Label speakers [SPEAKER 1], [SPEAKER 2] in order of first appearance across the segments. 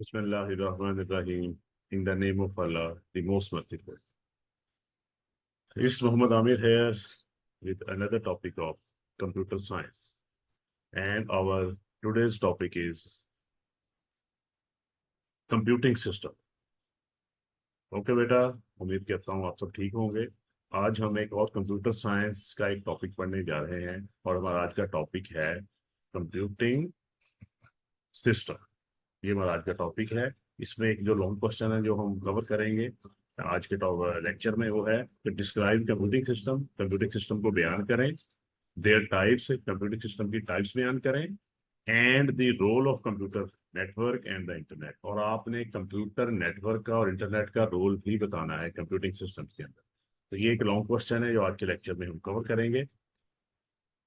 [SPEAKER 1] Bismillahirrahmanirrahim. In the name of Allah, the most merciful. It's Muhammad Amir here with another topic of computer science. And our today's topic is computing system. Okay बेटा, उम्मीद करता हूँ आप सब ठीक होंगे। आज हम एक और कंप्यूटर साइंस का एक टॉपिक पढ़ने जा रहे हैं और हमारा आज का टॉपिक है कंप्यूटिंग सिस्टम। ये हमारा आज का टॉपिक है। इसमें एक जो लॉन्ग क्वेश्चन है जो हम कवर करेंगे आज के लेक्चर में, वो है कि डिस्क्राइब कंप्यूटिंग सिस्टम को बयान करें, देयर टाइप्स, कंप्यूटिंग सिस्टम की टाइप्स बयान करें, and the role of computer network and the internet. और आपने कंप्यूटर नेटवर्क का और इंटरनेट का रोल भी बताना है कंप्यूटिंग सिस्टम्स के अंदर। तो ये एक लॉन्ग क्वेश्चन है जो आज के लेक्चर में हम कवर करेंगे।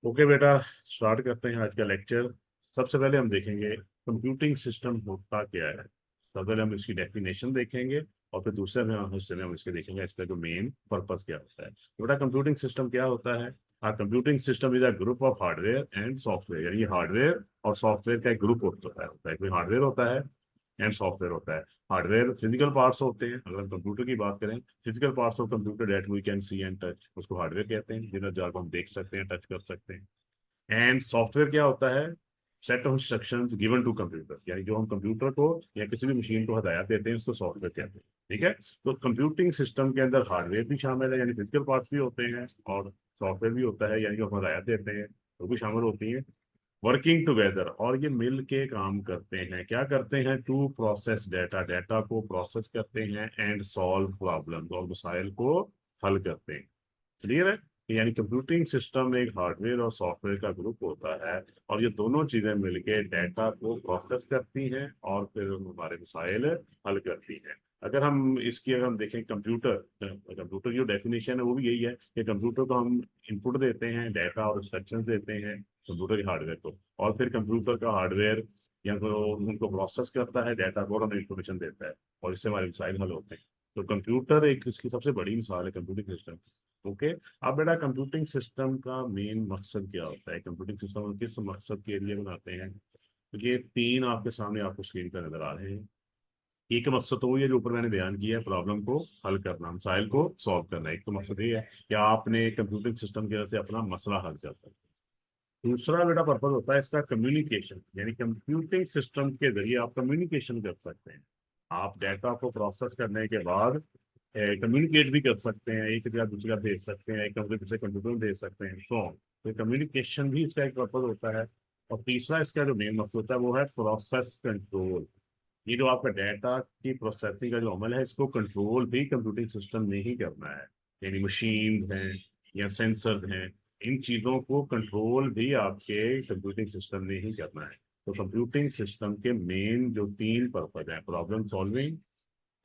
[SPEAKER 1] ओके बेटा, स्टार्ट करते हैं आज का लेक्चर। सबसे पहले हम देखेंगे कंप्यूटिंग सिस्टम होता क्या है। सबसे पहले हम इसकी डेफिनेशन देखेंगे और फिर दूसरे में हिस्से में हम इसके देखेंगे इसका जो मेन पर्पस क्या होता है। तो बेटा, कंप्यूटिंग सिस्टम क्या होता है? Computing system is a group of hardware and software. यानी हार्डवेयर और सॉफ्टवेयर का एक ग्रुप होता है। कोई हार्डवेयर होता है एंड सॉफ्टवेयर होता है। हार्डवेयर फिजिकल पार्ट्स होते हैं। अगर हम कंप्यूटर की बात करें, physical parts of computer that we can see and touch, उसको हार्डवेयर कहते हैं, जिन्हें जाकर हम देख सकते हैं, टच कर सकते हैं। एंड सॉफ्टवेयर क्या होता है? Set of instructions given to computer, यानी जो हम कंप्यूटर को या किसी भी मशीन को हदायत देते हैं, उसको सॉफ्टवेयर कहते हैं। ठीक है। तो कंप्यूटिंग सिस्टम के अंदर हार्डवेयर भी शामिल है, यानी फिजिकल पार्ट्स भी होते हैं, और सॉफ्टवेयर भी होता है, यानी जो हम हदायत देते हैं वो भी शामिल होती है। वर्किंग टुगेदर, और ये मिल के काम करते हैं। क्या करते हैं? टू प्रोसेस डेटा, डेटा को प्रोसेस करते हैं, एंड सॉल्व प्रॉब्लम, और मसाइल को हल करते हैं। क्लियर है? यानी कंप्यूटिंग सिस्टम एक हार्डवेयर और सॉफ्टवेयर का ग्रुप होता है, और ये दोनों चीजें मिलके डेटा को प्रोसेस करती हैं और फिर हमारे मसाइल हल करती हैं। अगर हम देखें कंप्यूटर, कंप्यूटर की जो डेफिनेशन है वो भी यही है कि कंप्यूटर को हम इनपुट देते हैं, डेटा और इंस्ट्रक्शन देते हैं कंप्यूटर के हार्डवेयर को, और फिर कंप्यूटर का हार्डवेयर या तो उनको प्रोसेस करता है, डेटा को, और हमें इंफॉर्मेशन देता है, और इससे हमारे मसाइल हल होते हैं। तो कंप्यूटर एक इसकी सबसे बड़ी मिसाल है कंप्यूटिंग सिस्टम। ओके। अब बेटा, कंप्यूटिंग सिस्टम का मेन मकसद क्या होता है? कंप्यूटिंग सिस्टम हम किस मकसद के लिए बनाते हैं? तो ये तीन आपके सामने आपको स्क्रीन पर नजर आ रहे हैं। एक मकसद तो वही है जो ऊपर मैंने बयान किया है, प्रॉब्लम को हल करना, मसाइल को सॉल्व करना। एक तो मकसद ये है कि आपने कंप्यूटिंग सिस्टम की वजह से अपना मसला हल कर सकते हैं। दूसरा बेटा पर्पज होता है इसका कम्युनिकेशन, यानी कंप्यूटिंग सिस्टम के जरिए आप कम्युनिकेशन कर सकते हैं। आप डेटा को प्रोसेस करने के बाद कम्युनिकेट भी कर सकते हैं, एक जगह दूसरी जगह भेज सकते हैं, एक कंप्यूटर से कंप्यूटर में भेज सकते हैं। तो कम्युनिकेशन भी इसका एक पर्पज होता है। और तीसरा इसका जो मेन मकसद होता है वो है प्रोसेस कंट्रोल। ये जो आपका डेटा की प्रोसेसिंग का जो अमल है, इसको कंट्रोल भी कंप्यूटिंग सिस्टम ने ही करना है। यानी मशीन हैं या सेंसर हैं, इन चीज़ों को कंट्रोल भी आपके कंप्यूटिंग सिस्टम ने ही करना है। तो कंप्यूटिंग सिस्टम के मेन जो तीन पर्पज हैं, problem solving,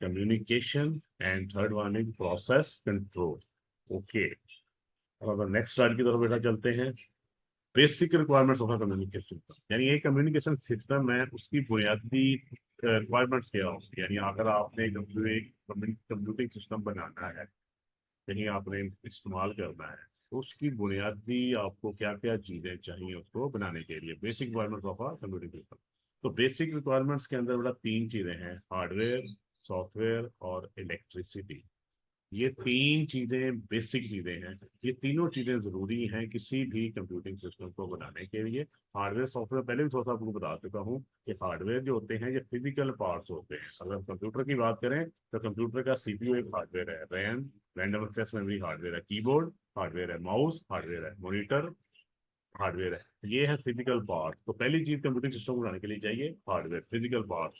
[SPEAKER 1] communication, and third one is process control. Okay. अब अगर नेक्स्ट स्लाइड की तरफ बेटा चलते हैं, बेसिक रिक्वायरमेंट्स ऑफ कम्युनिकेशन। यानी ये कम्युनिकेशन सिस्टम है, उसकी बुनियादी रिक्वायरमेंट्स क्या होती है। यानी अगर आपने एक कंप्यूटिंग सिस्टम बनाना है, कहीं आपने इस्तेमाल करना है, तो उसकी बुनियादी आपको क्या क्या चीजें चाहिए उसको बनाने के लिए, basic requirements of a computing system. तो बेसिक रिक्वायरमेंट्स के अंदर बेटा तीन चीजें हैं, हार्डवेयर, सॉफ्टवेयर और इलेक्ट्रिसिटी। ये तीन चीजें बेसिक चीजें हैं। ये तीनों चीजें जरूरी हैं किसी भी कंप्यूटिंग सिस्टम को बनाने के लिए। हार्डवेयर सॉफ्टवेयर पहले भी थोड़ा सा आपको बता चुका हूँ कि हार्डवेयर जो होते हैं ये फिजिकल पार्ट्स होते हैं। अगर कंप्यूटर की बात करें तो कंप्यूटर का सीपीयू एक हार्डवेयर है, RAM random access memory hardware है, कीबोर्ड हार्डवेयर है, माउस हार्डवेयर है, मॉनिटर हार्डवेयर है। ये है फिजिकल पार्ट। तो पहली चीज कंप्यूटिंग सिस्टम को बनाने के लिए चाहिए hardware, physical parts,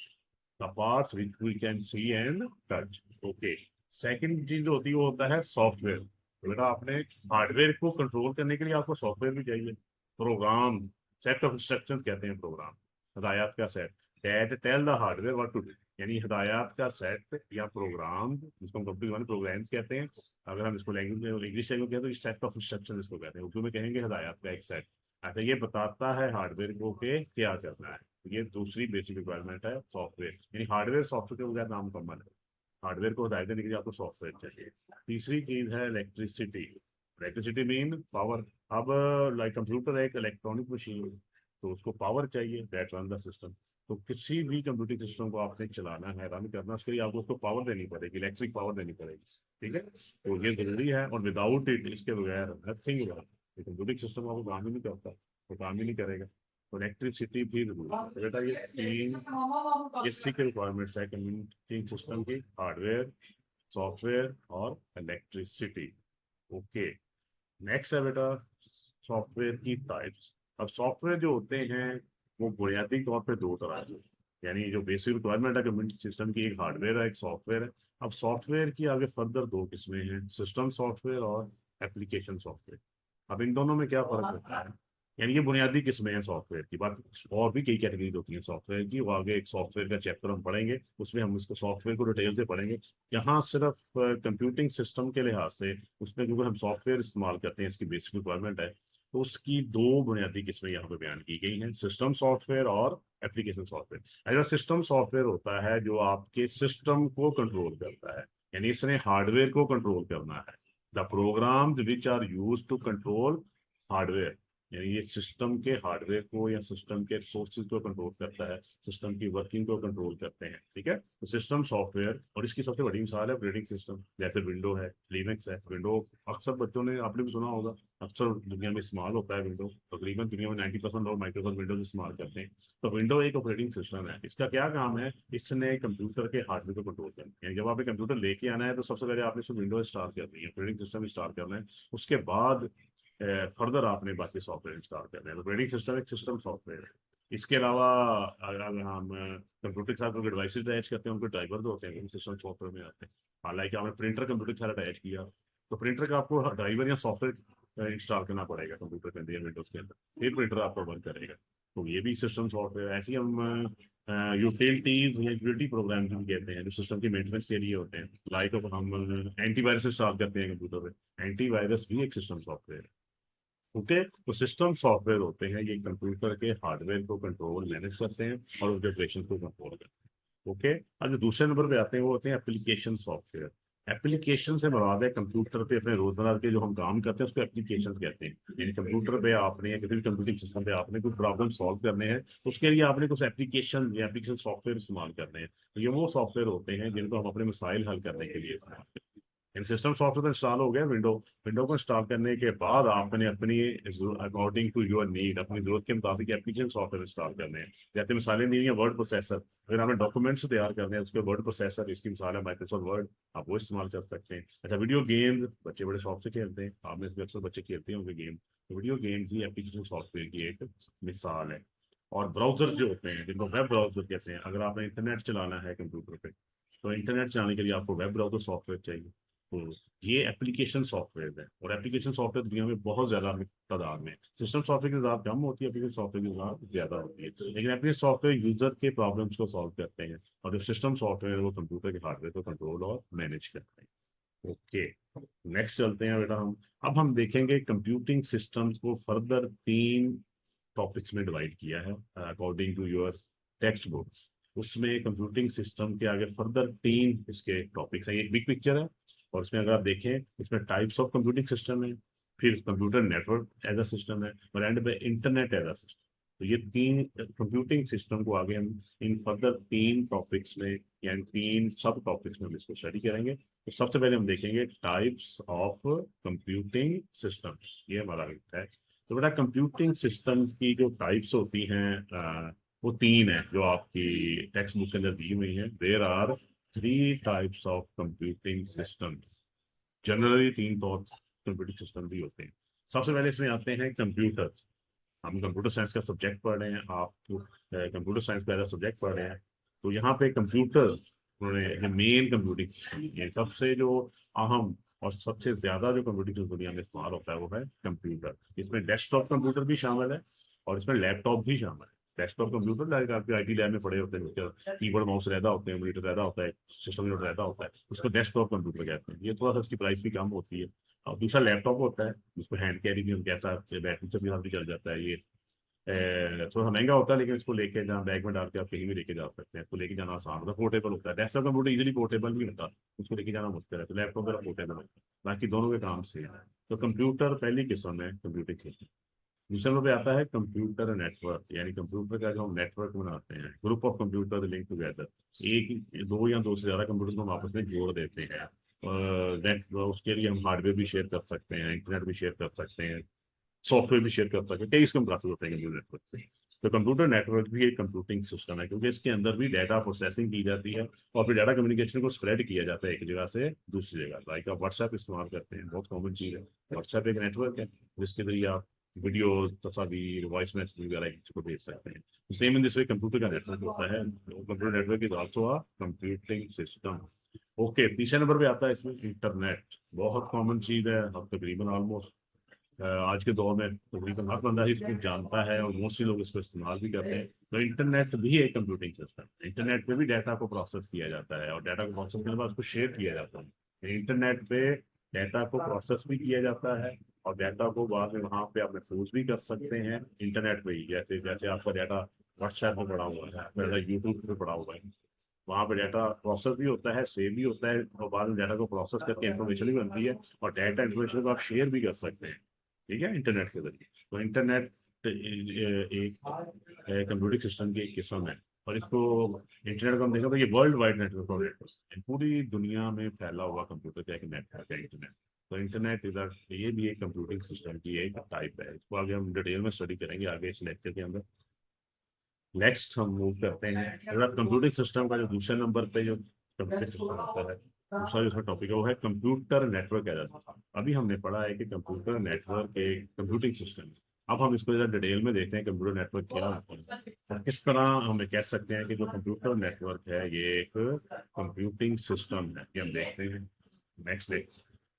[SPEAKER 1] the parts which we can see and touch. Okay. Second चीज जो होती है वो होता है सॉफ्टवेयर। तो बेटा, आपने हार्डवेयर को कंट्रोल करने के लिए आपको सॉफ्टवेयर भी चाहिए। प्रोग्राम, सेट ऑफ इंस्ट्रक्शंस कहते हैं प्रोग्राम, हदायत का सेट, that tell the hardware what to do. यानी हदायत का सेट या प्रोग्राम, जिसको हम कंप्यूटर वाले प्रोग्राम्स कहते हैं। अगर हम इसको लैंग्वेज में इंग्लिश लैंग्वेज कहते हैं तो सेट ऑफ इंस्ट्रक्शन इसको कहते हैं, उर्दू में कहेंगे हदायत का एक सेट। अच्छा, ये बताता है हार्डवेयर को कि क्या करना है। ये दूसरी बेसिक रिक्वायरमेंट है सॉफ्टवेयर, यानी हार्डवेयर सॉफ्टवेयर के बगैर नाम कमल है। हार्डवेयर को हदायत देने के लिए आपको सॉफ्टवेयर चाहिए। तीसरी चीज है इलेक्ट्रिसिटी। Electricity mean power. अब लाइक कंप्यूटर है एक इलेक्ट्रॉनिक मशीन, तो उसको पावर चाहिए, दैट रन द सिस्टम। तो किसी भी कंप्यूटिंग सिस्टम को आपने चलाना है, रन करना, उसके लिए आपको उसको पावर देनी पड़ेगी, इलेक्ट्रिक पावर देनी पड़ेगी। ठीक है, तो ये जरूरी है, और विदाउट इट, इसके बगैर नथिंग वर्क। कंप्यूटिंग सिस्टम आपको काम ही नहीं करता, तो काम ही नहीं करेगा। तो इलेक्ट्रिसिटी भी जरूरी है। तो बेटा ये तीन बेसिक रिक्वायरमेंट्स है कंप्यूटिंग सिस्टम की: हार्डवेयर, सॉफ्टवेयर और इलेक्ट्रिसिटी। ओके, नेक्स्ट है बेटा सॉफ्टवेयर की टाइप्स। अब सॉफ्टवेयर जो होते हैं वो बुनियादी तौर पे दो तरह के, यानी जो बेसिक रिक्वायरमेंट है कंप्यूटर सिस्टम की, एक हार्डवेयर है, एक सॉफ्टवेयर है। अब सॉफ्टवेयर की आगे फर्दर दो किस्में हैं: सिस्टम सॉफ्टवेयर और एप्लीकेशन सॉफ्टवेयर। अब इन दोनों में क्या फर्क होता है, यानी ये बुनियादी किस्में हैं सॉफ्टवेयर की। बात और भी कई कैटेगरीज होती हैं सॉफ्टवेयर की, वो आगे एक सॉफ्टवेयर का चैप्टर हम पढ़ेंगे, उसमें हम इसको सॉफ्टवेयर को डिटेल से पढ़ेंगे। यहाँ सिर्फ कंप्यूटिंग सिस्टम के लिहाज से उसमें क्योंकि हम सॉफ्टवेयर इस्तेमाल करते हैं, इसकी बेसिक रिक्वायरमेंट है, तो उसकी दो बुनियादी किस्में यहाँ पे बयान की गई हैं: सिस्टम सॉफ्टवेयर और एप्लीकेशन सॉफ्टवेयर। अगर सिस्टम सॉफ्टवेयर होता है जो आपके सिस्टम को कंट्रोल करता है, यानी इसने हार्डवेयर को कंट्रोल करना है। The programs which are use to control hardware, यानी ये सिस्टम के हार्डवेयर को या सिस्टम के सोर्सेज को कंट्रोल करता है, सिस्टम की वर्किंग को कंट्रोल करते हैं। ठीक है, तो सिस्टम सॉफ्टवेयर, और इसकी सबसे बड़ी मिसाल है ऑपरेटिंग सिस्टम, जैसे विंडो है, लिनक्स है। विंडो अक्सर बच्चों ने, आपने भी सुना होगा, अक्सर दुनिया में इस्तेमाल होता है विंडो। तकरीबन दुनिया में 90% लोग माइक्रोसॉफ्ट विंडोज इस्तेमाल करते हैं। तो विंडो एक ऑपरेटिंग सिस्टम है। इसका क्या काम है, इसने कंप्यूटर के हार्डवेयर को कंट्रोल करना है। जब आपने कंप्यूटर लेके आना है तो सबसे पहले आपने इसमें विंडो इंस्टॉल करनी है, ऑपरेटिंग सिस्टम इंस्टॉल करना है। उसके बाद फर्दर आपने बाकी सॉफ्टवेयर इंस्टॉल करने हैं। ऑपरेटिंग सिस्टम एक सिस्टम सॉफ्टवेयर है। इसके अलावा अगर हम कंप्यूटर के साथ कोई डिवाइसेज अटैच करते हैं, उनको ड्राइवर जो होते हैं सिस्टम सॉफ्टवेयर में आते हैं। हालांकि आपने प्रिंटर कंप्यूटर के साथ अटैच किया, तो प्रिंटर का आपको ड्राइवर या सॉफ्टवेयर इंस्टॉल करना पड़ेगा कंप्यूटर के अंदर या विंडोज के अंदर, फिर प्रिंटर आपको वर्क करेगा। तो ये भी सिस्टम सॉफ्टवेयर। ऐसे ही हम यूटिलिटीज या यूटिलिटी प्रोग्राम भी कहते हैं, जो सिस्टम की मेंटेनेंस के लिए होते हैं। लाइक हम एंटीवायरस इंस्टॉल करते हैं कंप्यूटर पे, एंटीवायरस भी एक सिस्टम सॉफ्टवेयर है। ओके, तो सिस्टम सॉफ्टवेयर होते हैं, ये कंप्यूटर के हार्डवेयर को कंट्रोल मैनेज करते हैं और उसके ऑपरेशन को कंट्रोल करते हैं। ओके, अब जो दूसरे नंबर पे आते हैं वो होते हैं एप्लीकेशन सॉफ्टवेयर। एप्लीकेशन से मुराद है कंप्यूटर पे अपने रोजमर्रा के जो हम काम करते हैं उसको एप्लीकेशन कहते हैं। यानी कंप्यूटर पे आपने या किसी भी कंप्यूटिंग सिस्टम पे आपने कुछ प्रॉब्लम सॉल्व करने हैं, उसके लिए आपने कुछ एप्लीकेशन या एप्लीकेशन सॉफ्टवेयर इस्तेमाल करने हैं। तो ये वो सॉफ्टवेयर होते हैं जिनको हम अपने मसाइल हल करने के लिए इस्तेमाल करते हैं। सिस्टम सॉफ्टवेयर इंस्टॉल हो गया, विंडो विंडो को इंस्टॉल करने के बाद आपने अपनी अकॉर्डिंग टू योर नीड, अपनी जरूरत के मुताबिक एप्लीकेशन सॉफ्टवेयर इंस्टॉल करने हैं। जैसे मिसालें दी हैं, वर्ड प्रोसेसर, अगर हमें डॉक्यूमेंट्स तैयार करने हैं उसके वर्ड प्रोसेसर, इसकी मिसाल है माइक्रोसॉफ्ट वर्ड, आप वो इस्तेमाल कर सकते हैं। अच्छा, वीडियो गेम्स बच्चे बड़े शौक से खेलते हैं, आप में से अक्सर बच्चे खेलते हैं उनके गेम, तो वीडियो गेम्स ही एप्लीकेशन सॉफ्टवेयर की एक मिसाल है। और ब्राउजर जो होते हैं जिनको वेब ब्राउजर कहते हैं, अगर आपने इंटरनेट चलाना है कंप्यूटर पे, तो इंटरनेट चलाने के लिए आपको वेब ब्राउजर सॉफ्टवेयर चाहिए। तो ये एप्लीकेशन सॉफ्टवेयर है, और एप्लीकेशन सॉफ्टवेयर दुनिया में बहुत ज्यादा तादाद में। सिस्टम सॉफ्टवेयर की तादाद कम होती है, एप्लीकेशन सॉफ्टवेयर की तादाद ज्यादा होती है, लेकिन एप्लीकेशन सॉफ्टवेयर यूजर के प्रॉब्लम्स को सॉल्व करते हैं, और जो सिस्टम सॉफ्टवेयर है वो कंप्यूटर के हार्डवेयर को कंट्रोल और मैनेज करते हैं। ओके, नेक्स्ट चलते हैं बेटा हम। अब हम देखेंगे कंप्यूटिंग सिस्टम्स को फर्दर तीन टॉपिक्स में डिवाइड किया है according to your text book. उसमें कंप्यूटिंग सिस्टम के आगे फर्दर तीन इसके टॉपिक्स हैं। एक बिग पिक्चर है, और इसमें अगर आप देखें, इसमें टाइप्स ऑफ कंप्यूटिंग सिस्टम है, फिर computer network as a system है, और एंड पे इंटरनेट एज अ सिस्टम। तो ये तीन कंप्यूटिंग सिस्टम को आगे हम इन फर्दर तीन टॉपिक्स में या तीन सब टॉपिक्स में हम इसको स्टडी करेंगे। तो सबसे पहले हम देखेंगे टाइप्स ऑफ कंप्यूटिंग सिस्टम्स, ये हमारा है। तो बेटा कंप्यूटिंग सिस्टम की जो टाइप्स होती हैं वो तीन है जो आपकी टेक्स्ट बुक के अंदर दी हुई है। There are three types of computing systems. Generally तीन तो कंप्यूटिंग सिस्टम भी होते हैं। सबसे पहले इसमें आते हैं कंप्यूटर। हम कंप्यूटर साइंस का सब्जेक्ट पढ़ रहे हैं, आप कंप्यूटर साइंस का सब्जेक्ट पढ़ रहे हैं। तो यहाँ पे कंप्यूटर उन्होंने मेन कंप्यूटिंग सिस्टम, सबसे जो अहम और सबसे ज्यादा जो कंप्यूटिंग दुनिया में इस्तेमाल होता है वो है कंप्यूटर। इसमें डेस्कटॉप कंप्यूटर भी शामिल है, और इसमें लैपटॉप भी शामिल है। डेस्कटॉप कंप्यूटर लाइक आपके आईटी लैब में पड़े होते हैं, कीबोर्ड माउस रहता होते हैं, मॉनिटर रहता होता है, सिस्टम यूनिट रहता होता है, उसको डेस्कटॉप कंप्यूटर कहते हैं। ये थोड़ा सा उसकी प्राइस भी कम होती है। और दूसरा लैपटॉप होता है जिसको हैंड कैरी भी हम कैसा बैटरी से भी चल जाता है। ये थोड़ा महंगा होता है, लेकिन इसको लेके जहाँ बैग में डाल के आप कहीं भी लेके जा सकते हैं। इसको लेके जाना आसान होता है, पोर्टेबल होता है। डेस्कटॉप कंप्यूटर इजीली पोर्टेबल भी होता है, उसको लेके जाना मुश्किल है। तो लैपटॉप मेरा पोर्टेबल होता है, बाकी दोनों के काम से है। तो कंप्यूटर पहली किस्म है कंप्यूटिंग सिस्टम। दूसरे नंबर पे आता है कंप्यूटर नेटवर्क, यानी कंप्यूटर का जो हम नेटवर्क बनाते हैं, group of computer link together. एक दो या दो से ज्यादा कंप्यूटर को हम आपस में जोड़ देते हैं। नेट उसके लिए हम हार्डवेयर भी शेयर कर सकते हैं, इंटरनेट भी शेयर कर सकते हैं, सॉफ्टवेयर भी शेयर कर सकते हैं, कई इसके क्लासेस होते हैं कंप्यूटर नेटवर्क पे। तो कंप्यूटर नेटवर्क भी एक कंप्यूटिंग सिस्टम है, क्योंकि इसके अंदर भी डाटा प्रोसेसिंग की जाती है और फिर डाटा कम्युनिकेशन को स्प्रेड किया जाता है एक जगह से दूसरी जगह। लाइक आप व्हाट्सएप इस्तेमाल करते हैं, बहुत कॉमन चीज़ है। व्हाट्सएप एक नेटवर्क है जिसके जरिए आप वीडियो, तस्वीर, वॉइस मैसेज वगैरह एक को भेज सकते हैं। Same in this way computer का नेटवर्क होता है। Computer network is also a computing system. Okay, तीसरे नंबर पे आता है इसमें इंटरनेट। बहुत कॉमन चीज़ है, अब तकरीबन ऑलमोस्ट आज के दौर में तकरीबन हर बंदा ही इसको जानता है और मोस्टली लोग इसको इस्तेमाल भी करते हैं। तो इंटरनेट भी एक कंप्यूटिंग सिस्टम है। इंटरनेट पे भी डाटा को प्रोसेस किया जाता है और डाटा को प्रोसेस करने के बाद उसको शेयर किया जाता है। इंटरनेट पे डाटा को प्रोसेस भी किया जाता है और डाटा को बाद में वहाँ पे आप महफूज भी कर सकते हैं इंटरनेट पे ही। जैसे जैसे आपका डाटा व्हाट्सएप में पड़ा हुआ है, आपका डाटा यूट्यूब पे पड़ा हुआ है, वहाँ पे डाटा प्रोसेस भी होता है, सेव भी होता है और बाद में डाटा को प्रोसेस करके इंफॉर्मेशन भी बनती है और डाटा इंफॉर्मेशन को आप शेयर भी कर सकते हैं, ठीक है, इंटरनेट के जरिए। तो इंटरनेट एक कंप्यूटिंग सिस्टम की एक किस्म है। और इसको इंटरनेट को हम देखें तो ये वर्ल्ड वाइड नेटवर्क और नेटवर्क पूरी दुनिया में फैला हुआ कंप्यूटर का एक नेटवर्क है इंटरनेट। तो इंटरनेट ये भी एक कंप्यूटिंग सिस्टम की एक टाइप है। इसको आगे हम डिटेल में स्टडी करेंगे आगे इस लेक्चर के अंदर। नेक्स्ट हम मूव करते हैं अगर कंप्यूटिंग सिस्टम का जो दूसरे नंबर पे जो कंप्यूटिंग सिस्टम होता है, दूसरा जो टॉपिक है वो है कंप्यूटर नेटवर्क एज। अभी हमने पढ़ा है कि कंप्यूटर नेटवर्क एक कंप्यूटिंग सिस्टम है। अब हम इसको जरा डिटेल में देखते हैं कंप्यूटर नेटवर्क क्या होता है और किस तरह हमें कह सकते हैं कि जो कंप्यूटर नेटवर्क है ये एक कंप्यूटिंग सिस्टम है, ये हम देखते हैं। नेक्स्ट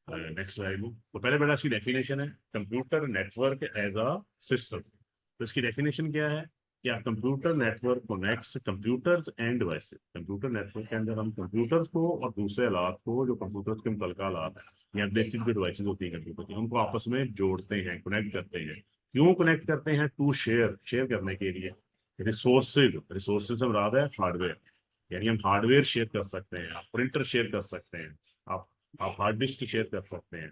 [SPEAKER 1] नेक्स्ट स्लाइड में तो पहले बेटा इसकी डेफिनेशन है computer network as a system. तो इसकी डेफिनेशन क्या है? क्या computer network connects computers and devices. Computer network के अंदर हम कंप्यूटर्स को और दूसरे आलात को, जो कंप्यूटर्स के मुतलका आलात हैं या बेसिक जो डिवाइसेस होती हैं कंप्यूटर की, उनको आपस में जोड़ते हैं, कनेक्ट करते हैं। क्यों कनेक्ट करते हैं? टू शेयर, शेयर करने के लिए रिसोर्सेज। रिसोर्सेज हम रात है हार्डवेयर, यानी हम हार्डवेयर शेयर कर सकते हैं, आप प्रिंटर शेयर कर सकते हैं, आप आप हार्ड डिस्क शेयर कर सकते हैं।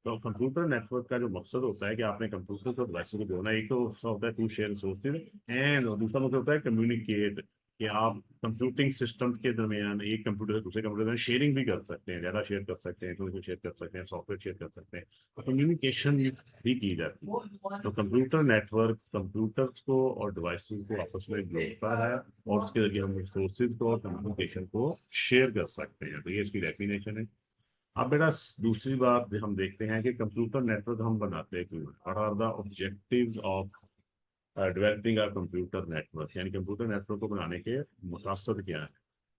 [SPEAKER 1] तो कंप्यूटर नेटवर्क का जो मकसद होता है कि आपने कंप्यूटर को डिवाइस को जोड़ना, एक तो उसका होता है टू शेयर रिसोर्सेज एंड दूसरा मतलब होता है कम्युनिकेट, कि आप कंप्यूटिंग सिस्टम के दरमियान एक कंप्यूटर से दूसरे कंप्यूटर में शेयरिंग भी कर सकते हैं, डाटा शेयर कर सकते हैं, इंफॉर्मेशन शेयर कर सकते हैं, सॉफ्टवेयर शेयर कर सकते हैं, तो कम्युनिकेशन भी की जाती है। तो कंप्यूटर नेटवर्क कंप्यूटर्स को और डिवाइसेस को आपस में जोड़ता है और उसके जरिए हम रिसोर्सेज को और कम्युनिकेशन को शेयर कर सकते हैं। तो ये इसकी डेफिनेशन है। अब बेटा दूसरी बात हम देखते हैं कि कंप्यूटर नेटवर्क हम बनाते हैं क्यों, what are the objectives of developing a computer network, यानी कंप्यूटर नेटवर्क को बनाने के मकसद क्या है।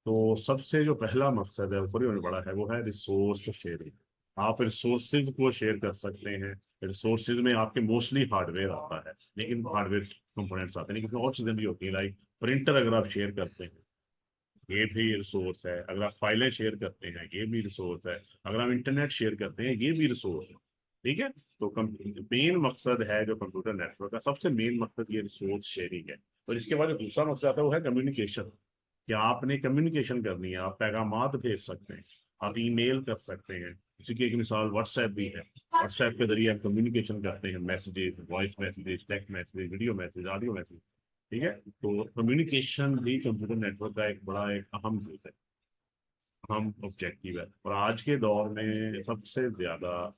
[SPEAKER 1] तो सबसे जो पहला मकसद है ऊपर ही होने वाला है वो है रिसोर्स शेयरिंग। आप रिसोर्सेज को शेयर कर सकते हैं। रिसोर्सेज में आपके मोस्टली हार्डवेयर आता है, लेकिन हार्डवेयर कंपोनेंट्स आते हैं, लेकिन और चीज़ें भी होती हैं। लाइक प्रिंटर अगर आप शेयर करते हैं ये भी रिसोर्स है, अगर आप फाइलें शेयर करते हैं ये भी रिसोर्स है, अगर आप इंटरनेट शेयर करते हैं ये भी रिसोर्स है, ठीक है। तो मेन मकसद है जो कंप्यूटर नेटवर्क का सबसे मेन मकसद ये रिसोर्स शेयरिंग है। और इसके बाद जो दूसरा मकसद आता है वो है कम्युनिकेशन। कि आपने कम्युनिकेशन करनी है, आप पैगामात भेज सकते हैं, आप ईमेल कर सकते हैं। उसी की एक मिसाल व्हाट्सएप भी है। व्हाट्सएप के जरिए आप कम्युनिकेशन करते हैं, messages, voice messages, text message, video message, audio message, ठीक है। तो कम्युनिकेशन भी कंप्यूटर नेटवर्क का एक बड़ा एक अहम चीज है, अहम ऑब्जेक्टिव है। और आज के दौर में सबसे ज्यादा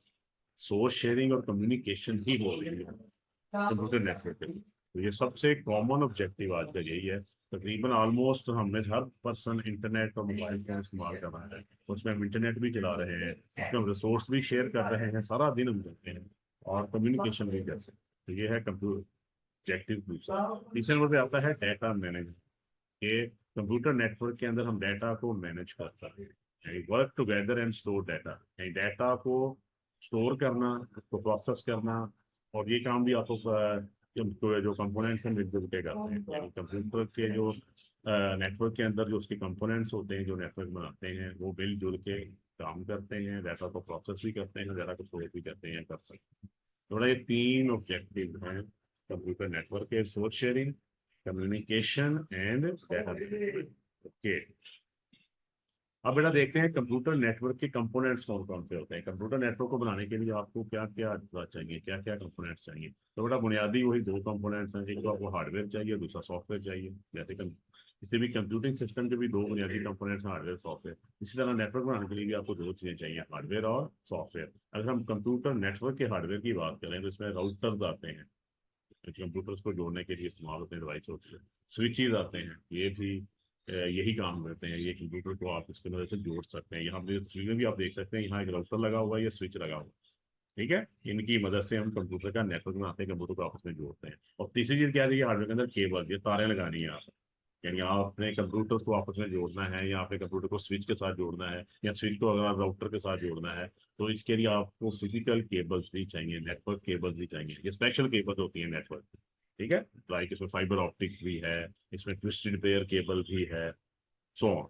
[SPEAKER 1] सोर्स शेयरिंग और कम्युनिकेशन ही हो रही है कंप्यूटर नेटवर्क पे। तो ये सबसे कॉमन ऑब्जेक्टिव आज का यही है। तकरीबन ऑलमोस्ट हमें हर पर्सन इंटरनेट और मोबाइल फोन इस्तेमाल कर रहा है, उसमें हम इंटरनेट भी चला रहे हैं, उसमें हम रिसोर्स भी शेयर कर रहे हैं, सारा दिन हम करते हैं और कम्युनिकेशन भी करते हैं। तो ये है कंप्यूटर ऑब्जेक्टिव दूसरा। तीसरे नंबर पे आता है डाटा मैनेजमेंट। कि कंप्यूटर नेटवर्क के अंदर हम डाटा को मैनेज कर सकते हैं, यानी work together and store data, यानी डाटा को स्टोर करना, उसको प्रोसेस करना। और ये काम भी आपको जो कंपोनेंट्स हैं मिलजुल के करते हैं, यानी कंप्यूटर के जो नेटवर्क के अंदर जो उसके कंपोनेंट्स होते हैं जो नेटवर्क बनाते हैं वो मिलजुल के काम करते हैं, डाटा को प्रोसेस भी करते हैं, डाटा को स्टोर भी करते हैं, कर सकते हैं। थोड़ा ये तीन ऑब्जेक्टिव हैं कंप्यूटर नेटवर्क के, source sharing, communication and data. Okay. अब बेटा देखते हैं कंप्यूटर नेटवर्क के कंपोनेंट्स कौन कौन से होते हैं। कंप्यूटर नेटवर्क को बनाने के लिए आपको क्या क्या चाहिए, क्या क्या कंपोनेंट्स चाहिए। तो बेटा बुनियादी वही दो कंपोनेंट्स हैं, एक तो आपको हार्डवेयर चाहिए, दूसरा सॉफ्टवेयर चाहिए। जैसे किसी भी कंप्यूटिंग सिस्टम के भी दो बुनियादी कंपोनेंट्स हैं, हार्डवेयर सॉफ्टवेयर। इसी तरह नेटवर्क बनाने के लिए भी आपको दो चीज़ें चाहिए, हार्डवेयर और सॉफ्टवेयर। अगर हम कंप्यूटर नेटवर्क के हार्डवेयर की बात करें तो इसमें राउटर्स आते हैं, कंप्यूटर्स को जोड़ने के लिए इस्तेमाल होते हैं, डिवाइस होते हैं। स्विचेज आते हैं, ये भी यही काम करते हैं। ये कंप्यूटर को आप इसकी मदद से जोड़ सकते हैं। यहाँ पे तस्वीर में भी आप देख सकते हैं, यहाँ एक राउटर लगा हुआ है, ये स्विच लगा हुआ है। ठीक है, इनकी मदद से हम कंप्यूटर का नेटवर्क बनाते हैं, कंप्यूटर को आपस में जोड़ते हैं। और तीसरी चीज क्या है, हार्डवेयर के अंदर केबल, ये तारें लगानी है आप। यानी आपने कंप्यूटर को आपस में जोड़ना है, या आपने कंप्यूटर को स्विच के साथ जोड़ना है, या स्विच को अगर आप राउटर के साथ जोड़ना है, तो इसके लिए आपको फिजिकल केबल्स भी चाहिए, नेटवर्क केबल्स भी चाहिए। ये स्पेशल केबल्स होती है नेटवर्क। ठीक है, लाइक इसमें फाइबर ऑप्टिक भी है, इसमें ट्विस्टेड पेयर केबल भी है, सो ऑन।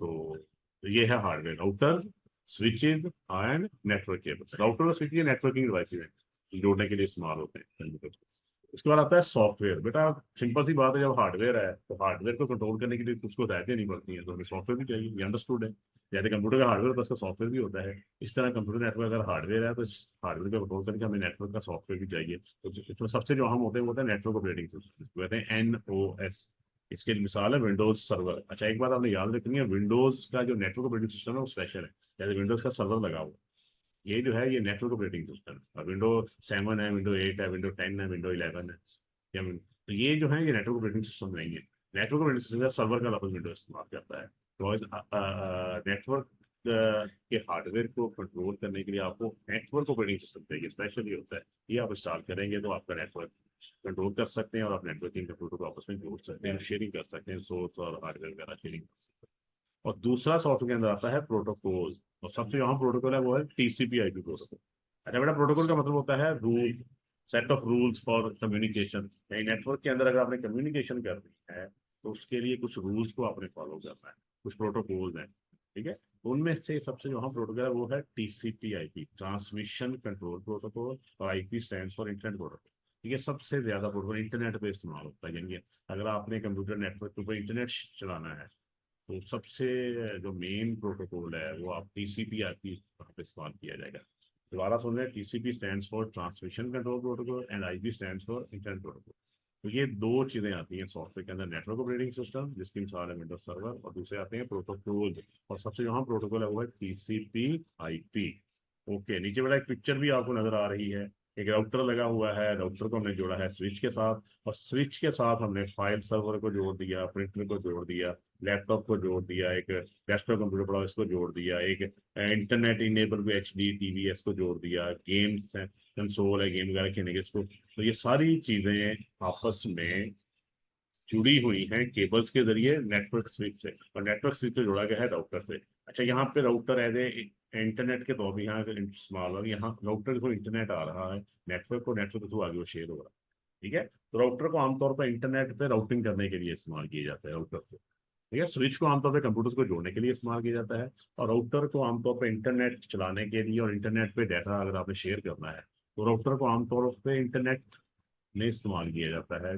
[SPEAKER 1] तो ये है hardware, router, switches and network cable. Router और स्विच ये नेटवर्किंग डिवाइसेज हैं, जोड़ने के लिए इस्तेमाल होते हैं कंप्यूटर को। उसके बाद आता है सॉफ्टवेयर। बेटा सिंपल सी बात है, जब हार्डवेयर है तो हार्डवेयर को कंट्रोल करने के लिए कुछ को हदायतें नहीं पड़ती हैं, तो हमें सॉफ्टवेयर भी चाहिए, ये अंडरस्टूड है। जैसे कंप्यूटर का हार्डवेयर, बस का सॉफ्टवेयर भी होता है, इस तरह कंप्यूटर नेटवर्क अगर हार्डवेयर है तो हार्डवेयर को कंट्रोल करने के हमें नेटवर्क का सॉफ्टवेयर भी चाहिए। तो इसमें सबसे जो अहम होते हैं वो होता है नेटवर्क ऑपरेटिंग सिस्टम, कहते हैं NOS। इसके मिसाल है विंडोज सर्वर। अच्छा, एक बात आपने याद रखनी है, विंडोज का जो नेटवर्क ऑपरेटिंग सिस्टम है वो स्पेशल है। जैसे विंडोज का सर्वर लगा हुआ है, ये जो है ये नेटवर्क ऑपरेटिंग सिस्टम है। और विंडो 7 है, विंडो 8 है, विंडो 10 है, विंडो 11 है, या तो ये जो है ये नेटवर्क ऑपरेटिंग सिस्टम नहीं है। नेटवर्क ऑपरेटिंग सिस्टम का सर्वर का लफ्ज विंडो इस्तेमाल करता है। तो नेटवर्क के हार्डवेयर को कंट्रोल करने के लिए आपको नेटवर्क ऑपरेटिंग सिस्टम चाहिए, स्पेशली होता है। ये आप इंस्टॉल करेंगे तो आपका नेटवर्क कंट्रोल कर सकते हैं, और आप नेटवर्किंग कंप्यूटर को आपस में जोड़ सकते हैं, शेयरिंग कर सकते हैं, सोर्स और हार्डवेयर वगैरह शेयरिंग कर सकते हैं। और दूसरा सॉफ्टवेयर के अंदर आता है प्रोटोकॉल। और सबसे जो हम प्रोटोकॉल है वो है TCP/IP प्रोटोकॉल। अच्छा बेटा, प्रोटोकॉल का मतलब होता है rule, set of rules for communication. Network के अंदर अगर आपने कम्युनिकेशन करनी है तो उसके लिए कुछ रूल्स को आपने फॉलो करना है, कुछ प्रोटोकॉल्स हैं। ठीक है, उनमें से सबसे जो हम प्रोटोकॉल है वो है TCP/IP, ट्रांसमिशन कंट्रोल प्रोटोकॉल, और IP stand for internet protocol. ये सबसे ज्यादा प्रोटोकॉल इंटरनेट पे इस्तेमाल होता है। यानी कि अगर आपने कंप्यूटर नेटवर्क के ऊपर इंटरनेट चलाना है तो सबसे जो मेन प्रोटोकॉल है वो आप TCP/IP वहाँ पे इस्तेमाल किया जाएगा। दोबारा सुन रहे हैं, TCP stands for transmission control protocol and IP stands for internet protocol. तो ये दो चीजें आती हैं सॉफ्टवेयर के अंदर, नेटवर्क ऑपरेटिंग सिस्टम जिसकी मिसाल है विंडोज सर्वर, और दूसरे आते हैं प्रोटोकॉल। और सबसे जो हम प्रोटोकॉल है वो है TCP/IP। ओके, नीचे बड़ा एक पिक्चर भी आपको नजर आ रही है, एक राउटर लगा हुआ है, राउटर को हमने जोड़ा है स्विच के साथ, और स्विच के साथ हमने फाइल सर्वर को जोड़ दिया, प्रिंटर को जोड़ दिया, लैपटॉप को जोड़ दिया, एक डेस्कटॉप कंप्यूटर पड़ा इसको जोड़ दिया, एक इंटरनेट इनेबल HD TV इसको जोड़ दिया, गेम्स है, कंसोल है, गेम वगैरह खेलने के इसको। तो ये सारी चीजें आपस में जुड़ी हुई हैं केबल्स के जरिए नेटवर्क स्विच से, और नेटवर्क स्विच से जोड़ा गया है राउटर से। अच्छा, यहाँ पे राउटर एज ए इंटरनेट के तौर पर यहाँ इस्तेमाल हो, यहाँ राउटर को इंटरनेट आ रहा है, नेटवर्क को नेटवर्क के थ्रू आगे वो शेयर हो रहा है। ठीक है, तो राउटर को आमतौर पर इंटरनेट पे राउटिंग करने के लिए इस्तेमाल किया जाता है, राउटर को। ठीक है, स्विच को आमतौर पर कंप्यूटर को जोड़ने के लिए इस्तेमाल किया जाता है, और राउटर को आमतौर पर इंटरनेट चलाने के लिए, और इंटरनेट पे डाटा अगर आपने शेयर करना है तो राउटर को आमतौर पर इंटरनेट में इस्तेमाल किया जाता है,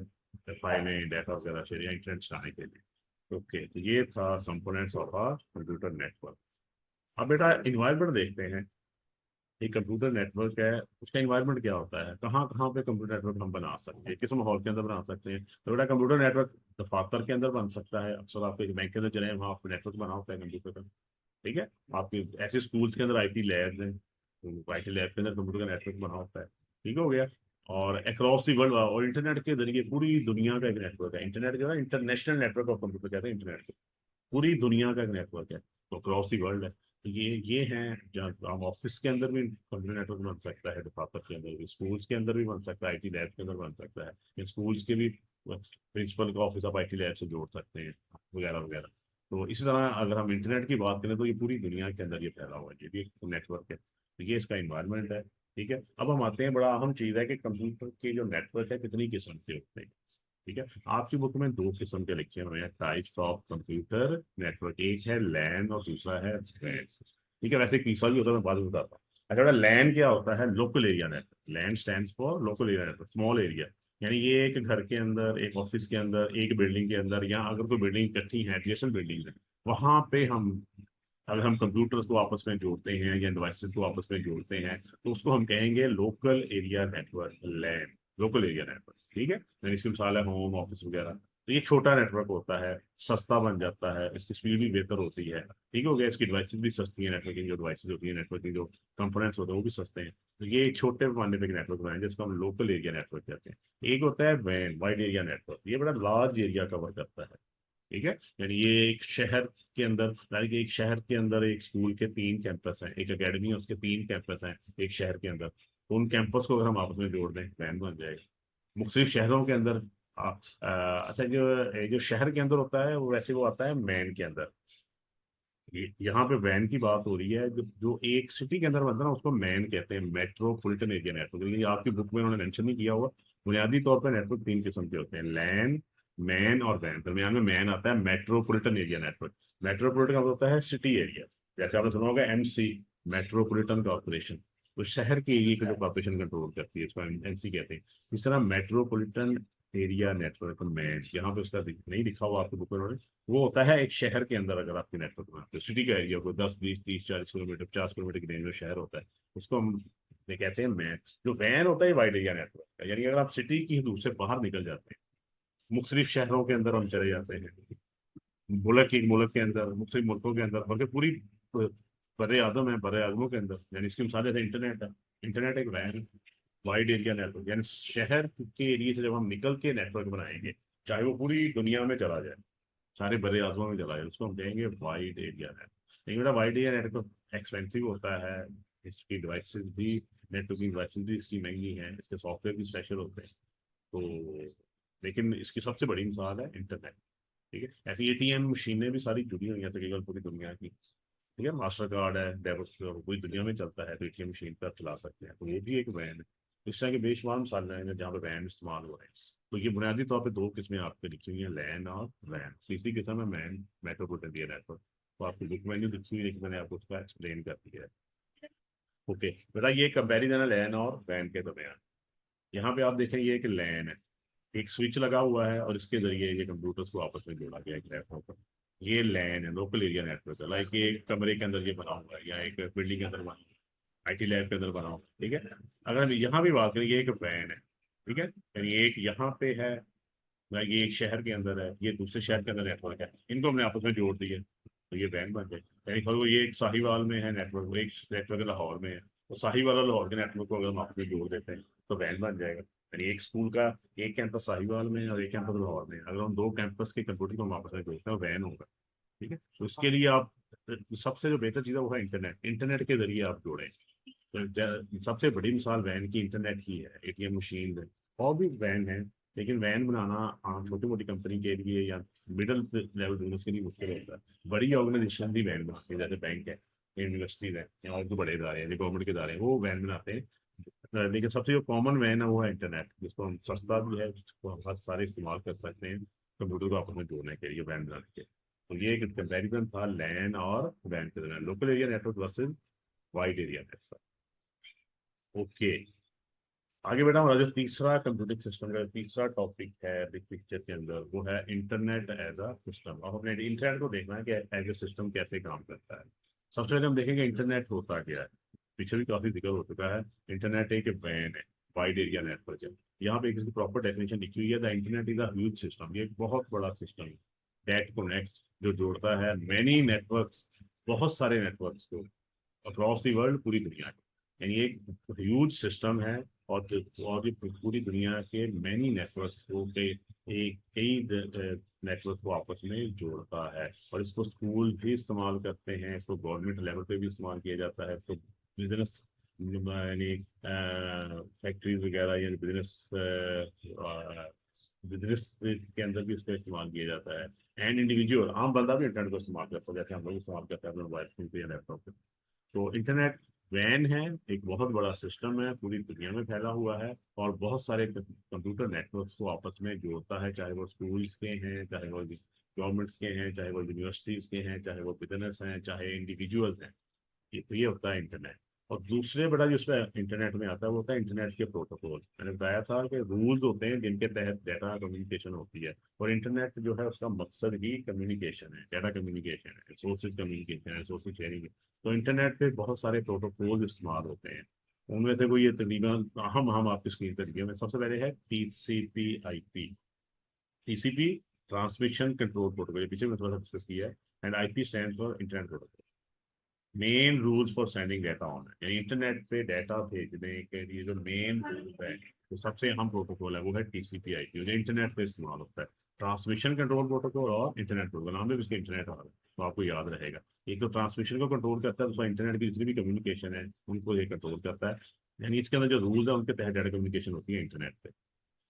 [SPEAKER 1] फाइलें डाटा वगैरह शेयर या इंटरनेट चलाने के लिए। ओके, तो ये था components of a computer network. अब बेटा इन्वायरमेंट देखते हैं। एक कंप्यूटर नेटवर्क है, उसका इन्वायरमेंट क्या होता है, कहाँ कहाँ पे कंप्यूटर नेटवर्क हम बना सकते हैं, किस माहौल के अंदर बना सकते हैं। तो बेटा कंप्यूटर नेटवर्क दफातर के अंदर बन सकता है, अक्सर आपको एक बैंक के अंदर चले वहाँ आपको नेटवर्क बना होता है कंप्यूटर का। ठीक है, आपके ऐसे स्कूल्स के अंदर IT लैब है, तो IT लैब के अंदर कंप्यूटर का नेटवर्क बना होता है। ठीक हो गया। और अक्रॉस दी वर्ल्ड, और इंटरनेट के जरिए पूरी दुनिया का एक नेटवर्क है। इंटरनेट जो है इंटरनेशनल नेटवर्क ऑफ कंप्यूटर कहते हैं इंटरनेट को, पूरी दुनिया का एक नेटवर्क है, तो क्रॉस दी वर्ल्ड है। तो ये हैं जहाँ हम ऑफिस के अंदर भी कंप्यूटर नेटवर्क बन सकता है, डिपार्टमेंट के अंदर भी, स्कूल्स के अंदर भी बन सकता है, IT लैब के अंदर बन सकता है, या स्कूल्स के भी प्रिंसिपल का ऑफिस आप IT लैब से जोड़ सकते हैं, वगैरह वगैरह। तो इसी तरह अगर हम इंटरनेट की बात करें तो ये पूरी दुनिया के अंदर ये फैला हुआ है, ये भी एक नेटवर्क है। तो ये इसका इन्वायरमेंट है। ठीक है, अब हम आते हैं, बड़ा अहम चीज़ है कि कंप्यूटर के जो नेटवर्क है कितनी किस्म के होते हैं। ठीक है, आपकी बुक में दो किस्म के लिखे हुए हैं टाइप्स ऑफ कंप्यूटर नेटवर्क, एक है लैन और दूसरा है वैन। ठीक है, वैसे एक तीसरा भी होता है, मैं बाद में बताता हूँ। अच्छा बेटा, लैन क्या होता है, local area network. LAN stand for local area network, small area. यानी ये एक घर के अंदर, एक ऑफिस के अंदर, एक बिल्डिंग के अंदर, या अगर कोई बिल्डिंग इकट्ठी है, एडजेसेंट बिल्डिंग है, वहां पे हम अगर हम कंप्यूटर्स को आपस में जोड़ते हैं या डिवाइसेस को आपस में जोड़ते हैं तो उसको हम कहेंगे लोकल एरिया नेटवर्क, लैन, लोकल एरिया नेटवर्क। ठीक है, यानी इसकी मिसाल है होम ऑफिस वगैरह। तो ये छोटा नेटवर्क होता है, सस्ता बन जाता है, इसकी स्पीड भी बेहतर होती है। ठीक हो गया, इसकी डिवाइसेस भी सस्ती है, नेटवर्किंग जो डिवाइसेस होती है, नेटवर्किंग जो कंपोनेंट्स होते हैं वो भी सस्ते हैं। तो ये एक छोटे पैमाने पे नेटवर्क बनाए जिसको हम लोकल एरिया नेटवर्क कहते हैं। एक होता है वैन, वाइड एरिया नेटवर्क, ये बड़ा लार्ज एरिया कवर करता है। ठीक है, यानी ये एक शहर के अंदर, यानी कि एक शहर के अंदर एक स्कूल के 3 कैंपस हैं, एक एकेडमी है उसके 3 कैंपस हैं एक शहर के अंदर। तो उन कैंपस को अगर हम आपस में जोड़ दें वैन बन जाएगा। मुख्तलिफ शहरों के अंदर अच्छा, जो शहर के अंदर होता है वो वैसे वो आता है मैन के अंदर। यहाँ पे वैन की बात हो रही है, जो एक सिटी के अंदर बनता है ना उसको मैन कहते हैं, मेट्रोपॉलिटन एरिया नेटवर्क। लेकिन ये आपकी बुक में उन्होंने मेंशन नहीं किया हुआ। बुनियादी तौर पर नेटवर्क 3 किस्म के होते हैं, लैन, मैन और वैन। दरमियान में मैन आता है, मेट्रोपॉलिटन एरिया नेटवर्क। मेट्रोपॉलिटन का मतलब होता है सिटी एरिया। जैसे आपने सुना होगा एमसी, मेट्रोपॉलिटन कॉर्पोरेशन, तो शहर के एरिया को जो कॉर्पोरेशन कंट्रोल करती है इसको एमसी कहते हैं। इस तरह मेट्रोपॉलिटन एरिया नेटवर्क मैन, यहाँ पे उसका नहीं लिखा हुआ आपकी बुक में उन्होंने, वो होता है एक शहर के अंदर अगर आपके नेटवर्क बनाते हैं, सिटी का एरिया को 10 20 30 40 किलोमीटर 50 किलोमीटर की रेंज में शहर होता है, उसको हम ये कहते हैं मैन। जो वैन होता है वाइड एरिया नेटवर्क का, यानी अगर आप सिटी की हदूद से बाहर निकल जाते हैं, मुख्तलिफ शहरों के अंदर हम चले जाते हैं, मुल्क एक मुल्क के अंदर, मुख्तलिफ मुल्कों के अंदर, बल्कि पूरी बड़े आदम है, बड़े आदमों के अंदर, यानी इसकी मिसाल जैसे इंटरनेट है। इंटरनेट एक वैन, वाइड एरिया नेटवर्क, यानी शहर के एरिया से जब हम निकल के नेटवर्क बनाएंगे, चाहे वो पूरी दुनिया में चला जाए, सारे बड़े आजमा में चला जाए, उसको हम कहेंगे वाइड एरिया नेट। लेकिन बेटा वाइड एरिया नेटवर्क एक्सपेंसिव होता है, इसकी डिवाइसेस भी, नेटवर्किंग डिवाइसेस भी इसकी महंगी हैं, इसके सॉफ्टवेयर भी स्पेशल होते हैं। तो लेकिन इसकी सबसे बड़ी मिसाल है इंटरनेट। ठीक है, ऐसी एटीएम मशीनें भी सारी जुड़ी हुई हैं तकरीबन पूरी दुनिया की। ठीक है, मास्टर कार्ड है, डेबिट, पूरी दुनिया में चलता है, तो एटीएम मशीन पर चला सकते हैं, तो ये भी एक वैन है। इस तरह के बेशुमार मिसाल हैं जहाँ पे वैन इस्तेमाल हो रहे हैं। तो ये बुनियादी तौर पे 2 किस्में आपके लिखी हुई हैं, लैन और वैन। तीसरी किस्म है मैन, मेट्रोपॉलिटन एरिया नेटवर्क। तो आपकी बुक में जो लिखी हुई है कि मैंने आपको उसका एक्सप्लेन कर दिया है। ओके बेटा, ये कंपेरिजन है लैन और वैन के दरमियान। यहाँ पे आप देखें ये एक लैन है, एक स्विच लगा हुआ है और इसके जरिए ये कंप्यूटर्स को आपस में जोड़ा गया एक लैपटॉप पर। ये लैन है, लोकल एरिया नेटवर्क है, लाइक ये एक कमरे के अंदर ये बना हुआ है या एक बिल्डिंग के अंदर बना, आईटी लैब के अंदर बना हुआ। ठीक है, अगर हम यहाँ भी बात करें, ये एक वैन है। ठीक है, यानी एक यहाँ पे है, ये एक शहर के अंदर है, ये दूसरे शहर के अंदर नेटवर्क है, इनको हमने आपस में जोड़ दिया तो ये वैन बन जाए। यानी फॉर ये एक साहिवाल में है नेटवर्क, एक नेटवर्क लाहौर में है, तो साहिवाल और लाहौर के नेटवर्क को अगर हम आपस में जोड़ देते हैं तो वैन बन जाएगा। यानी एक स्कूल का एक कैंपस साहिवाल में है और एक कैंपस लाहौर में है, अगर हम 2 कैंपस के कंप्यूटर को हम आपस में जोड़ते हैं वैन होगा। ठीक है, तो इसके लिए आप सबसे जो बेहतर चीज़ है वो है इंटरनेट। इंटरनेट के जरिए आप जोड़ें। तो सबसे बड़ी मिसाल वैन की इंटरनेट की है, एटीएम मशीन है, और भी वैन है। लेकिन वैन बनाना छोटी मोटी कंपनी के लिए या मिडिल लेवल बिजनेस के लिए मुश्किल होता है। बड़ी ऑर्गेनाइजेशन भी वैन बनाती है, जैसे बैंक है, यूनिवर्सिटीज है, या और जो बड़े इदारे हैं जो गवर्नमेंट के इदारे हैं वो वैन बनाते हैं। लेकिन सबसे जो कॉमन वैन है वो है इंटरनेट, जिसको हम सस्ता भी है, जिसको हम बहुत सारे इस्तेमाल कर सकते हैं कंप्यूटर को आपस में जोड़ने के लिए, वैन बनाने के। तो ये एक कंपेरिजन था लैन और वैन के दरमियान, local area network versus wide area network. Okay, आगे बेटा हमारा जो तीसरा कंप्यूटिंग सिस्टम का तीसरा टॉपिक है बिग पिक्चर के अंदर वो है इंटरनेट एज अ सिस्टम। अब हमने इंटरनेट को देखना है कि एज ए सिस्टम कैसे काम करता है। सबसे पहले हम देखेंगे इंटरनेट होता क्या है। पीछे भी काफी जिक्र हो चुका है। इंटरनेट एक वैन है, वाइड एरिया नेटवर्क है। यहाँ पे इसकी प्रॉपर डेफिनेशन लिखी हुई है, the internet is a huge system, ये एक बहुत बड़ा सिस्टम है दैट कनेक्ट, जो जोड़ता है मैनी नेटवर्क्स, बहुत सारे नेटवर्क्स को अक्रॉस दी वर्ल्ड, पूरी दुनिया में। यानी एक ह्यूज सिस्टम है, और और ये पूरी दुनिया के मैनी नेटवर्क्स को कई नेटवर्क को आपस में जोड़ता है। और इसको स्कूल भी इस्तेमाल करते हैं, इसको गवर्नमेंट लेवल पे भी इस्तेमाल किया जाता है, इसको बिजनेस यानी फैक्ट्रीज वगैरह या बिजनेस के अंदर भी इसका इस्तेमाल किया जाता है। एंड इंडिविजुअल आम बंदा भी इंटरनेट को इस्तेमाल करता है, जैसे हम लोग इस्तेमाल करते हैं अपने मोबाइल फोन पे या लैपटॉप पे। तो इंटरनेट वैन है, एक बहुत बड़ा सिस्टम है, पूरी दुनिया में फैला हुआ है, और बहुत सारे कंप्यूटर नेटवर्क्स को आपस में जोड़ता है, चाहे वो स्कूल्स के हैं, चाहे वो गवर्नमेंट्स के हैं, चाहे वो यूनिवर्सिटीज के हैं, चाहे वो बिजनेस हैं, चाहे इंडिविजुअल्स हैं। ये तो ये होता है इंटरनेट। और दूसरे बड़ा जो उसमें इंटरनेट में आता है वो होता है इंटरनेट के प्रोटोकॉल। मैंने बताया था कि रूल्स होते हैं जिनके तहत डाटा कम्युनिकेशन होती है, और इंटरनेट जो है उसका मकसद ही कम्युनिकेशन है, डाटा कम्युनिकेशन है, रिसोर्सेज कम्युनिकेशन है, रिसोर्सेज शेयरिंग है। तो इंटरनेट पे बहुत सारे प्रोटोकॉल इस्तेमाल होते हैं। उनमें से कोई ये तकरीबन हम आपकी स्क्रीन पर दिए में सबसे पहले है TCP/IP। TCP transmission control protocol, पीछे में थोड़ा सा डिस्कस किया है। And IP stand for internet protocol. Main rules for sending data on, यानी इंटरनेट पे डाटा भेजने के लिए जो मेन रूल है, तो सबसे अहम प्रोटोकॉल है वो है TCP/IP, जो इंटरनेट पे इस्तेमाल होता है। ट्रांसमिशन कंट्रोल प्रोटोकॉल और इंटरनेट प्रोटोकॉल, नाम में भी इसके इंटरनेट आ रहा है तो आपको याद रहेगा। एक तो ट्रांसमिशन को कंट्रोल करता है, दूसरा इंटरनेट की जितनी भी कम्युनिकेशन है उनको ये कंट्रोल करता है। यानी इसके अंदर जो रूल्स है उनके तहत डाटा कम्युनिकेशन होती है इंटरनेट पे।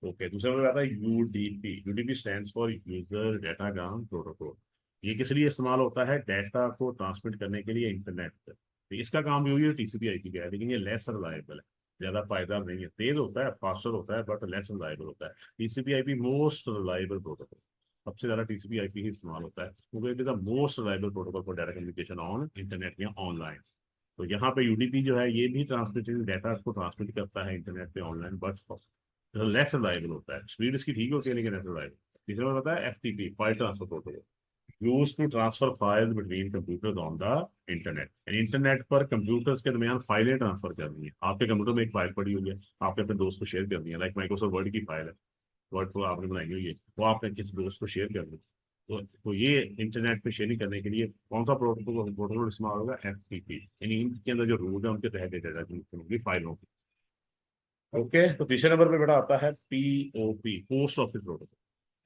[SPEAKER 1] ओके, दूसरा में आता है UDP. UDP stands for user datagram protocol. ये किस लिए इस्तेमाल होता है? डाटा को ट्रांसमिट करने के लिए इंटरनेट पर। तो इसका काम भी वही है TCP/IP का है, लेकिन ये लेस रिलायबल है, ज्यादा फायदा नहीं है। तेज होता है, फास्टर होता है, बट लेस रिलायबल होता है। TCP/IP most reliable protocol. सबसे ज्यादा TCP/IP ही इस्तेमाल होता है क्योंकि it is the most reliable protocol for data communication on internet या ऑनलाइन। तो यहाँ पे यूडीपी जो है ये भी ट्रांसमिशन डाटा को ट्रांसमिट करता है इंटरनेट पे ऑनलाइन, बट लेस रिलायबल होता है। स्पीड इसकी ठीक होती है लेकिन लेस रिलायबल। तीसरा में बताया FTP, file transfer protocol, use to transfer file between computers on the internet. Internet पर कंप्यूटर्स के दरमियान फाइलें ट्रांसफर करनी है। आपके कंप्यूटर में एक फाइल पड़ी हुई है, आपने अपने दोस्त को शेयर करनी है, लाइक माइक्रोसॉफ्ट वर्ड की फाइल है, वर्ड को आपने बनाई हुई है, वो आपने किसी दोस्त को शेयर करनी है। तो ये इंटरनेट पे शेयरिंग करने के लिए कौन सा प्रोटोकॉल इस्तेमाल होगा? FTP। यानी इनके अंदर जो रूल है उनके तहत डाटा होगी फाइलों की। ओके, तो तीसरे नंबर पे बेटा आता है POP, पोस्ट ऑफिस प्रोटोकॉल।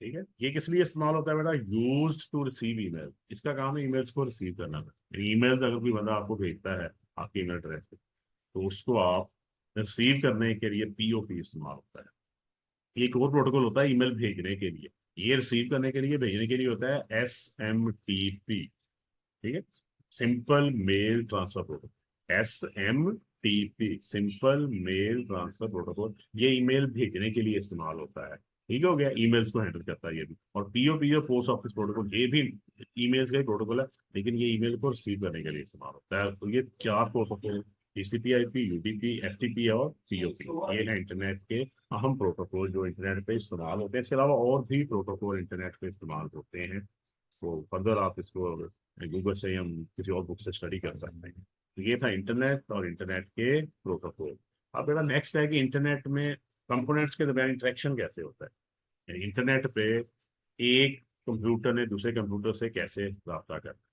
[SPEAKER 1] ठीक है, ये किस लिए इस्तेमाल होता है बेटा? Used to receive email. इसका काम है ईमेल्स को रिसीव करना। ईमेल्स अगर कोई बंदा आपको भेजता है आपकी ईमेल एड्रेस पे, तो उसको आप रिसीव करने के लिए POP इस्तेमाल होता है। एक और प्रोटोकॉल होता है ईमेल भेजने के लिए, ये रिसीव करने के लिए, भेजने के लिए होता है SMTP। ठीक है, simple mail transfer protocol. SMTP, simple mail transfer protocol, ये ईमेल भेजने के लिए इस्तेमाल होता है। ठीक हो गया, ईमेल्स को हैंडल करता है ये भी। और POP जो पोस्ट ऑफिस प्रोटोकॉल, ये भी ईमेल्स का ही प्रोटोकॉल है, लेकिन ये ईमेल को रिसीव करने के लिए इस्तेमाल होता है। तो ये चार प्रोटोकॉल, TCP/IP, UDP, FTP और POP, ये है इंटरनेट के अहम प्रोटोकॉल जो इंटरनेट पे इस्तेमाल होते हैं। इसके अलावा और भी प्रोटोकॉल इंटरनेट पे इस्तेमाल होते हैं, तो फर्दर आप इसको गूगल से हम किसी और बुक से स्टडी कर सकते हैं। तो ये था इंटरनेट और इंटरनेट के प्रोटोकॉल। अब बेटा नेक्स्ट है कि इंटरनेट में कंपोनेंट्स के दरमियान इंटरेक्शन कैसे होता है, यानी इंटरनेट पे एक कंप्यूटर ने दूसरे कंप्यूटर से कैसे रब्ता करना है।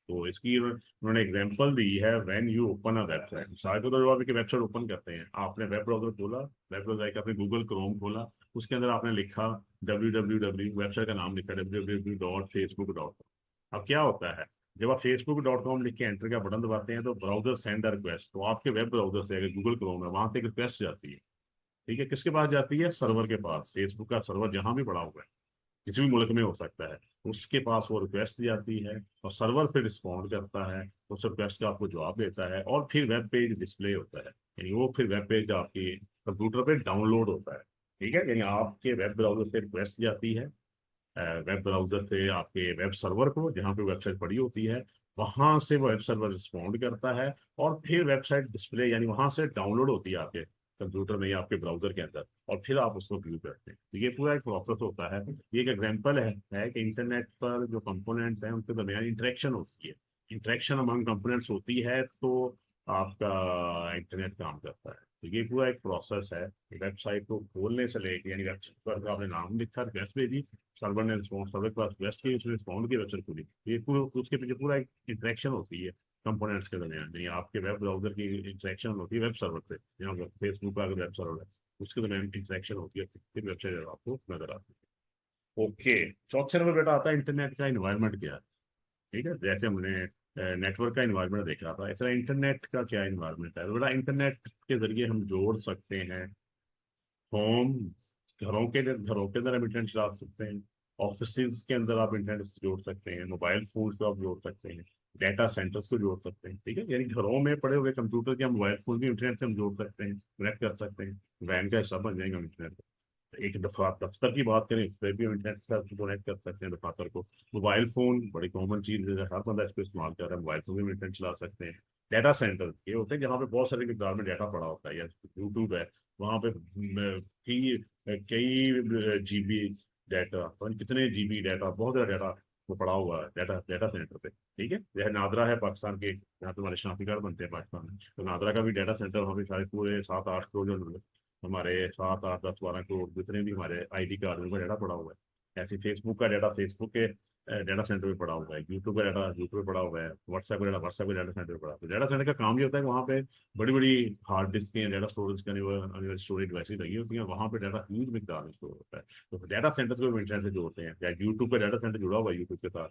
[SPEAKER 1] तो इसकी उन्होंने एग्जांपल दी है, when you open a website. सारे को तो जब आप एक वेबसाइट ओपन करते हैं, आपने वेब ब्राउजर खोला, वेब ब्राउजर आपने गूगल क्रोम खोला, उसके अंदर आपने लिखा www, वेबसाइट का नाम लिखा www.facebook.com। अब क्या होता है, जब आप facebook.com लिख के एंटर का बटन दबाते हैं तो ब्राउजर सेंड रिक्वेस्ट, तो आपके वेब ब्राउजर से, अगर गूगल क्रोम है, वहां से एक रिक्वेस्ट जाती है। ठीक है, किसके पास जाती है? सर्वर के पास। फेसबुक का सर्वर जहां भी पड़ा हुआ है, किसी भी मुल्क में हो सकता है, उसके पास वो रिक्वेस्ट जाती है, और सर्वर फिर रिस्पॉन्ड करता है, उस रिक्वेस्ट का आपको जवाब देता है, और फिर वेब पेज डिस्प्ले होता है। यानी वो फिर वेब पेज आपके कंप्यूटर पे डाउनलोड होता है। ठीक है, यानी आपके वेब ब्राउजर से रिक्वेस्ट जाती है, वेब ब्राउजर से आपके वेब सर्वर को, जहाँ पे वेबसाइट पड़ी होती है, वहां से वो वेब सर्वर रिस्पॉन्ड करता है, और फिर वेबसाइट डिस्प्ले यानी वहां से डाउनलोड होती है आपके कंप्यूटर में या आपके ब्राउजर के अंदर, और फिर आप उसको व्यू करते हैं। तो ये पूरा एक प्रोसेस होता है। ये एक एग्जांपल है कि इंटरनेट पर जो कंपोनेंट्स हैं उनके दरमियान इंटरेक्शन होती है। इंटरेक्शन अमंग कंपोनेंट्स होती है तो आपका इंटरनेट काम करता है। तो ये पूरा एक प्रोसेस है, वेबसाइट को खोलने से लेके, यानी वेबसाइट पर आपने नाम लिखा, रिक्वेस्ट भेजी, सर्वर ने रिस्पॉन्स, सर्वर के पास रिक्वेस्ट की, उसने रिस्पॉन्ड की, वेबसाइट खुली। ये पूरा उसके पीछे पूरा एक इंटरेक्शन होती है कंपोनेंट्स के दरमियान। नहीं, आपके वेब ब्राउजर की इंटरेक्शन होती है वेब सर्वर से, जहाँ फेसबुक का वेब सर्वर है उसके दरमियान इंटरेक्शन होती है, फिर वेबसाइट आपको नजर आती है। ओके, चौथे नंबर बेटा आता है इंटरनेट का इन्वायरमेंट क्या है। ठीक है, जैसे हमने नेटवर्क का इन्वायरमेंट देखा था, ऐसा इंटरनेट का क्या इन्वायरमेंट है। तो बेटा इंटरनेट के जरिए हम जोड़ सकते हैं होम, घरों के अंदर हम इंटरनेट चला सकते हैं, ऑफिस के अंदर आप इंटरनेट से जोड़ सकते हैं, मोबाइल फोन को आप जोड़ सकते हैं, डाटा सेंटर्स को जोड़ सकते हैं। ठीक है, यानी घरों में पड़े हुए कंप्यूटर के हम मोबाइल फोन भी इंटरनेट से हम जोड़ सकते हैं, कनेक्ट कर सकते हैं, वैन का हिस्सा बन जाएंगे हम इंटरनेट। एक दफा दफ्तर की बात करें, उस पर भी हम इंटरनेट से कनेक्ट कर सकते हैं दफातर को। मोबाइल फोन बड़ी कॉमन चीज है, हर बंदा इसको इस्तेमाल कर रहा है, मोबाइल फोन भी हम इंटरनेट चला सकते हैं। डाटा सेंटर ये होते हैं जहाँ पे बहुत सारे मिकदार में डाटा पड़ा होता है, या यूट्यूब है, वहाँ पे कई कई जीबी डाटा, कितने जीबी डाटा, बहुत ज़्यादा डाटा वो पड़ा हुआ है डाटा डाटा सेंटर पे। ठीक है, जैसे नादरा है पाकिस्तान के, यहाँ पे हमारे शनाख्ती कार्ड बनते हैं पाकिस्तान में, तो नादरा का भी डाटा सेंटर वहाँ पे सारे पूरे 7-8 करोड़ जो हमारे 7-8-10-12 करोड़ जितने भी हमारे आईडी कार्ड उनका डाटा पड़ा हुआ है। ऐसे फेसबुक का डाटा फेसबुक के डाटा सेंटर में पड़ा हुआ है, यूट्यूब का डाटा यूट्यूब में पड़ा हुआ है, व्हाट्सएप का डाटा सेंटर में पड़ा हुआ है। तो डाटा सेंटर का काम ये होता है कि वहाँ पे बड़ी बड़ी हार्ड डिस्क के डाटा स्टोरेज का स्टोरेज वैसी लगी होती है, वहाँ पे डाटा ह्यूज मिकदार में स्टोर होता है। तो डाटा सेंटर को इंटरनेट से जोड़ते हैं, या यूट्यूब का डाटा सेंटर जुड़ा हुआ है यूट्यूब के साथ।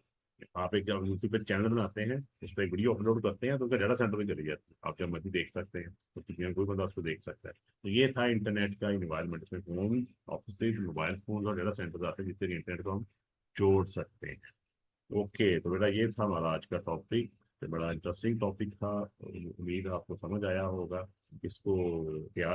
[SPEAKER 1] आप एक जब यूट्यूब पे चैनल बनाते हैं, उस पर एक वीडियो अपलोड करते हैं, तो उसका डाटा सेंटर में चली जाती है, आप जब मर्जी देख सकते हैं, तो दुनिया में कोई बंदा उसको देख सकता है। तो ये था इंटरनेट का इन्वायरमेंट, इसमें फोन, ऑफिस, मोबाइल फोन और डाटा सेंटर आते हैं जिससे इंटरनेट को हम जोड़ सकते हैं। ओके, तो बेटा ये था हमारा आज का टॉपिक, तो बड़ा इंटरेस्टिंग टॉपिक था। उम्मीद आपको समझ आया होगा। इसको तैयार